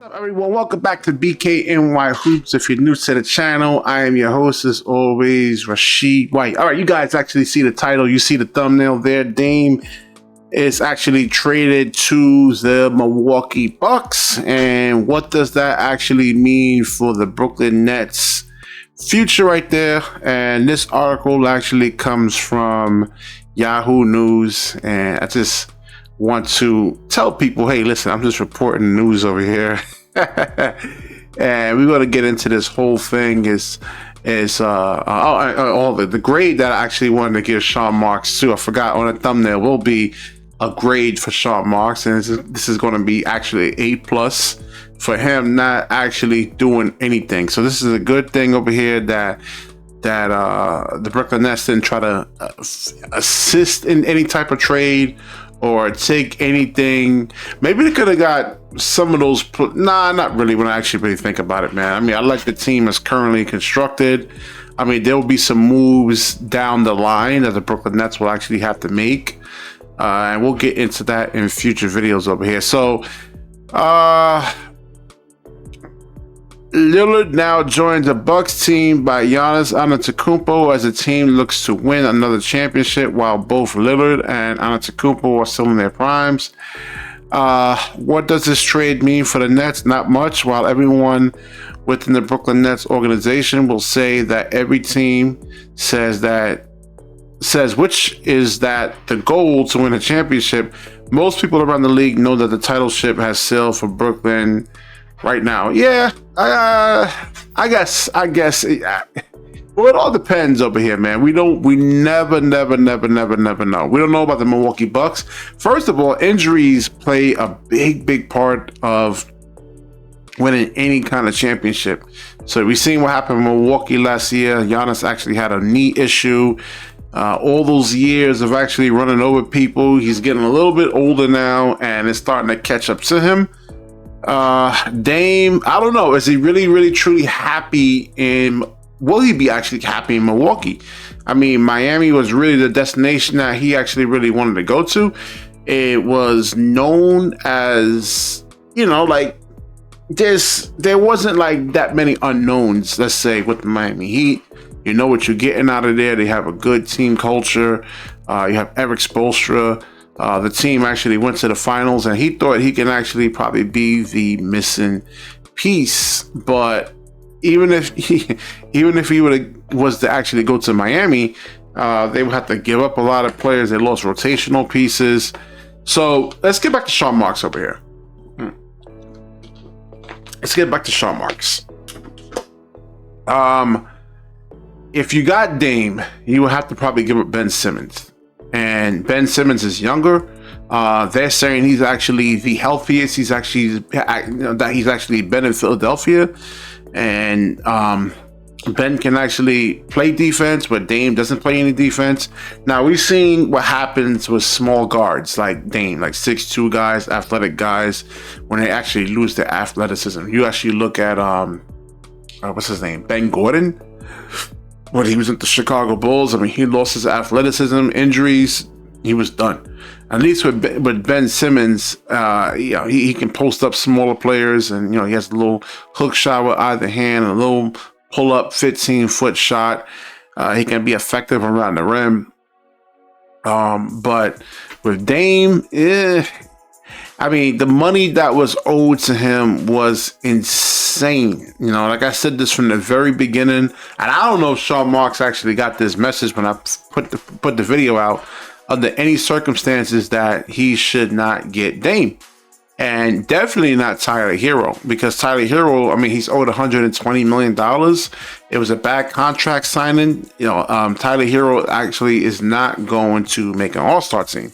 What's up, everyone? Welcome back to BKNY Hoops. If you're new to the channel, I am your host, as always, Rashid White. All right, you guys actually see the title. You see the thumbnail there. Dame is actually traded to the Milwaukee Bucks. And what does that actually mean for the Brooklyn Nets future right there? And this article actually comes from Yahoo News. And I just want to tell people, hey, listen, I'm just reporting news over here. And we're going to get into this whole thing is the grade that I actually wanted to give Sean Marks to. I forgot on the thumbnail will be a grade for Sean Marks, and this is going to be actually A+ for him not actually doing anything. So this is a good thing over here that the Brooklyn Nets didn't try to assist in any type of trade or take anything. Maybe they could have got some of those. Nah, not really. When I actually really think about it, man. I mean, I like the team as currently constructed. I mean, there will be some moves down the line that the Brooklyn Nets will actually have to make, and we'll get into that in future videos over here. So, Lillard now joins the Bucks team by Giannis Antetokounmpo as the team looks to win another championship while both Lillard and Antetokounmpo are still in their primes. What does this trade mean for the Nets? Not much. While everyone within the Brooklyn Nets organization will say that every team says which is that the goal to win a championship, most people around the league know that the title ship has sailed for Brooklyn right now. Yeah, I guess. Well, it all depends over here, man. We never know. We don't know about the Milwaukee Bucks. First of all, injuries play a big part of winning any kind of championship. So we've seen what happened in Milwaukee last year. Giannis actually had a knee issue. All those years of actually running over people, he's getting a little bit older now, and it's starting to catch up to him. Dame, I don't know. Is he really truly happy will he be actually happy in Milwaukee? I mean, Miami was really the destination that he actually really wanted to go to. It was known as, like there wasn't like that many unknowns, let's say, with the Miami Heat. You know what you're getting out of there. They have a good team culture. You have Eric Spoelstra. The team actually went to the finals, and he thought he can actually probably be the missing piece. But even if he was to actually go to Miami, they would have to give up a lot of players. They lost rotational pieces. So let's get back to Sean Marks over here. Let's get back to Sean Marks. If you got Dame, you would have to probably give up Ben Simmons. And Ben Simmons is younger. They're saying he's actually the healthiest. He's actually been in Philadelphia, and Ben can actually play defense, but Dame doesn't play any defense. Now we've seen what happens with small guards like Dame, like 6'2" guys, athletic guys, when they actually lose their athleticism. You actually look at what's his name, Ben Gordon. When he was at the Chicago Bulls, I mean, he lost his athleticism, injuries, he was done. At least with Ben Simmons, he can post up smaller players, and he has a little hook shot with either hand, a little pull up 15-foot shot. He can be effective around the rim. But with Dame, I mean, the money that was owed to him was insane. Like I said this from the very beginning, and I don't know if Sean Marks actually got this message when I put the video out, under any circumstances that he should not get Dame. And definitely not Tyler Hero, because Tyler Hero, I mean, he's owed $120 million. It was a bad contract signing. Tyler Hero actually is not going to make an all-star team.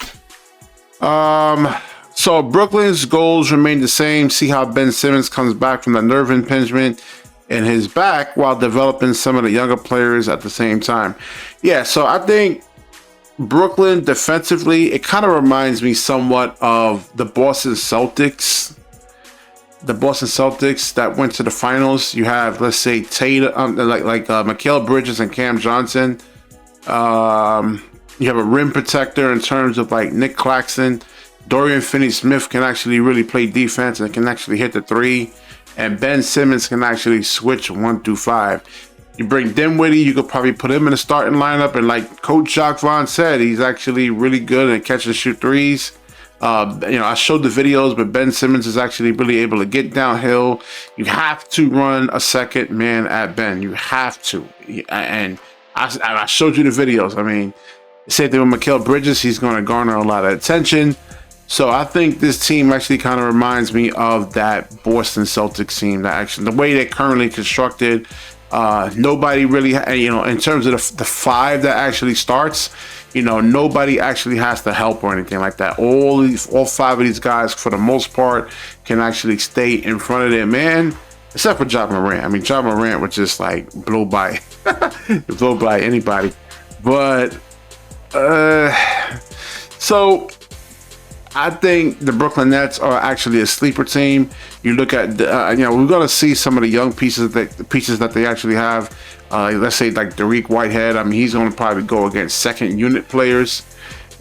So Brooklyn's goals remain the same. See how Ben Simmons comes back from the nerve impingement in his back while developing some of the younger players at the same time. Yeah, so I think Brooklyn defensively, it kind of reminds me somewhat of the Boston Celtics. The Boston Celtics that went to the finals. You have, let's say, Tatum, like Mikal Bridges and Cam Johnson. You have a rim protector in terms of like Nick Claxton. Dorian Finney-Smith can actually really play defense and can actually hit the three. And Ben Simmons can actually switch 1 through 5. You bring Dinwiddie, you could probably put him in the starting lineup. And like Coach Jacques Vaughn said, he's actually really good at catch and shoot threes. I showed the videos, but Ben Simmons is actually really able to get downhill. You have to run a second man at Ben. You have to. And I showed you the videos. I mean, same thing with Mikal Bridges. He's going to garner a lot of attention. So I think this team actually kind of reminds me of that Boston Celtics team. That actually, the way they're currently constructed, nobody really, in terms of the 5 that actually starts, nobody actually has to help or anything like that. All 5 of these guys, for the most part, can actually stay in front of their man, except for Ja Morant. I mean, Ja Morant would just like blow by anybody. But so I think the Brooklyn Nets are actually a sleeper team. You look at, we're going to see some of the young pieces that they actually have. Let's say like Dariq Whitehead. I mean, he's going to probably go against second unit players.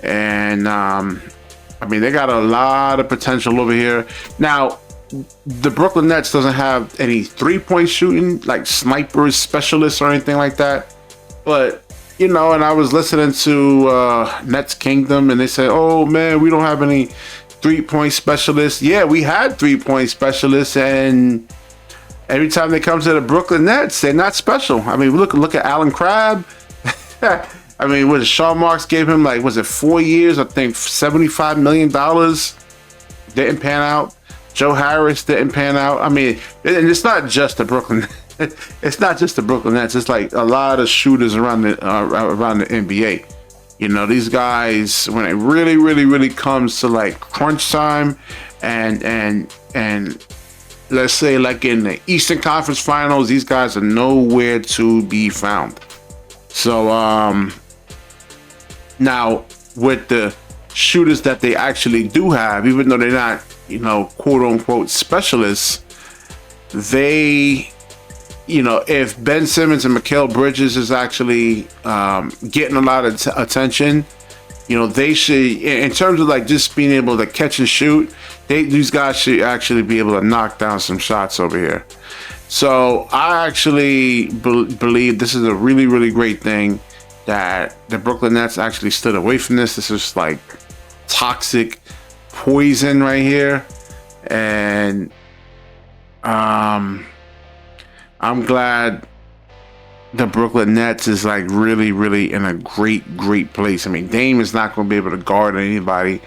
And, they got a lot of potential over here. Now, the Brooklyn Nets doesn't have any 3-point shooting, like snipers, specialists, or anything like that. But and I was listening to Nets Kingdom, and they said, oh man, we don't have any 3-point specialists. Yeah, we had 3-point specialists, and every time they come to the Brooklyn Nets, they're not special. I mean, look at Alan Crabb. I mean, what Sean Marks gave him, like, was it 4 years? I think $75 million. Didn't pan out. Joe Harris didn't pan out. I mean, and it's not just the Brooklyn. It's not just the Brooklyn Nets. It's like a lot of shooters around the NBA. These guys, when it really, really, really comes to like crunch time, and let's say like in the Eastern Conference Finals, these guys are nowhere to be found. So now with the shooters that they actually do have, even though they're not, quote unquote specialists, they, if Ben Simmons and Mikal Bridges is actually getting a lot of attention, they should, in terms of like just being able to catch and shoot, these guys should actually be able to knock down some shots over here. So I actually believe this is a really, really great thing that the Brooklyn Nets actually stood away from this. This is like toxic poison right here. And I'm glad the Brooklyn Nets is like really, really in a great, great place. I mean, Dame is not going to be able to guard anybody.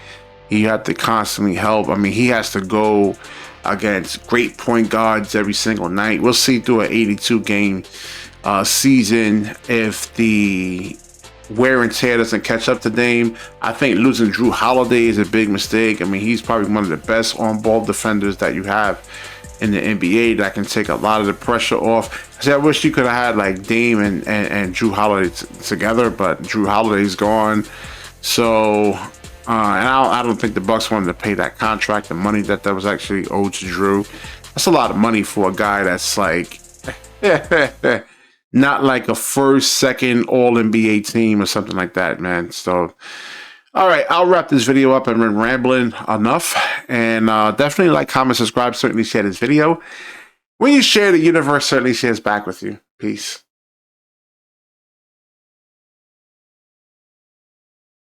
He had to constantly help. I mean, he has to go against great point guards every single night. We'll see through an 82-game season if the wear and tear doesn't catch up to Dame. I think losing Drew Holiday is a big mistake. I mean, he's probably one of the best on-ball defenders that you have in the NBA that can take a lot of the pressure off. I wish you could have had like Dame and Drew Holiday together, but Drew Holiday's gone. So, and I don't think the Bucks wanted to pay that contract, the money that was actually owed to Drew. That's a lot of money for a guy that's like not like a first, second All-NBA team or something like that, man. So, all right, I'll wrap this video up. I've been rambling enough. And definitely like, comment, subscribe, certainly share this video. When you share, the universe certainly shares back with you. Peace.